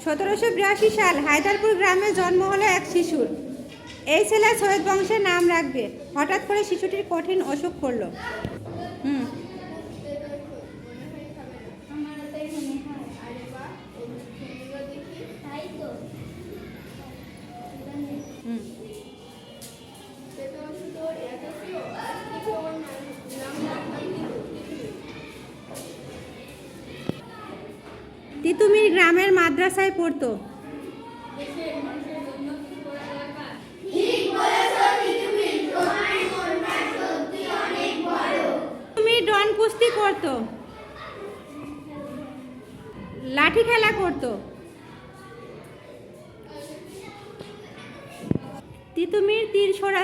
1782 সাল হায়দারপুর গ্রামে জন্ম হলো এক শিশুর। এই ছেলে সৈয়দ বংশের নাম রাখবে। হঠাৎ করে শিশুটির কঠিন অসুখ করলো। হুম তিতুমির গ্রামের মাদ্রাসায় পড়তো। তিতুমির ডন কুস্তি করতো, লাঠি খেলা করতো। তিতুমির তীর ছোড়া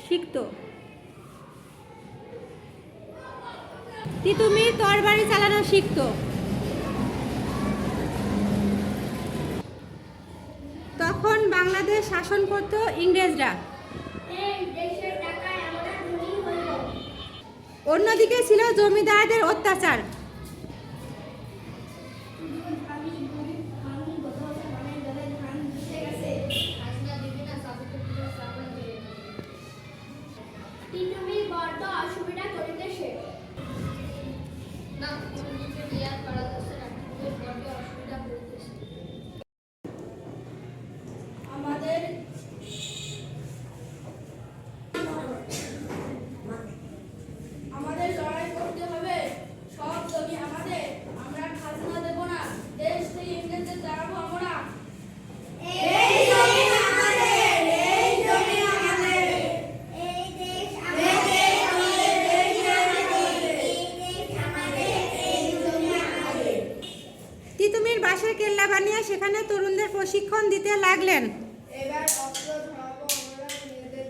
শিখতো। তিতুমির তরবারি চালানো শিখতো। তখন বাংলাদেশ শাসন করত ইংরেজরা। অন্যদিকে ছিল জমিদারদের অত্যাচার। আমাদের লড়াই করতে হবে, সব জমি আমাদের, আমরা খাজনা দেব না, দেশ থেকে ইংরেজদের দাঁড়াবো আমরা। এই জমি আমাদের, এই জমি আমাদের, এই দেশ আমাদের, এই দেশ আমাদের, এই দেশ আমাদের, এই জমি আমাদের। তিতুমির বাঁশের কেল্লা বানিয়ে সেখানে তরুণদের প্রশিক্ষণ দিতে লাগলেন। এবার অস্ত্র ধরাবো আমরা মেয়েদের।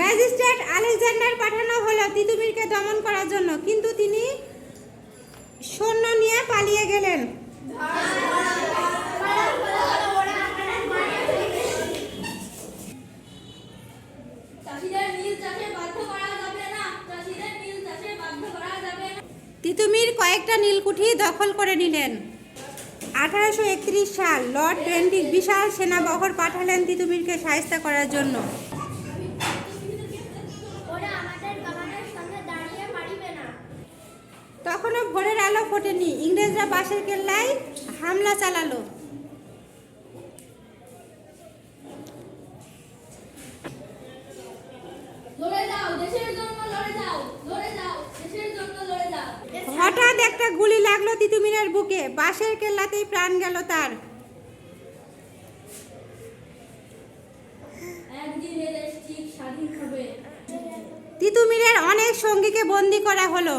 ম্যাজিস্ট্রেট আলেকজান্ডার পাঠানো হলো তিতুমিরকে দমন করার জন্য, কিন্তু তিনি সৈন্য নিয়ে পালিয়ে গেলেন। তিতুমির কয়েকটা নীলকুঠি দখল করে নিলেন। 1831 সাল লর্ড বেন্টিক বিশাল সেনাবহর পাঠালেন তিতুমিরকে সাহায্য করার জন্য। তখনও ভোরের আলো ফোটেনি, ইংরেজরা বাঁশের কেল্লায় হামলা চালালো। হঠাৎ একটা গুলি লাগলো তিতুমিরের বুকে, বাঁশের কেল্লাতেই প্রাণ গেল তার। তিতুমিরের অনেক সঙ্গীকে বন্দী করা হলো।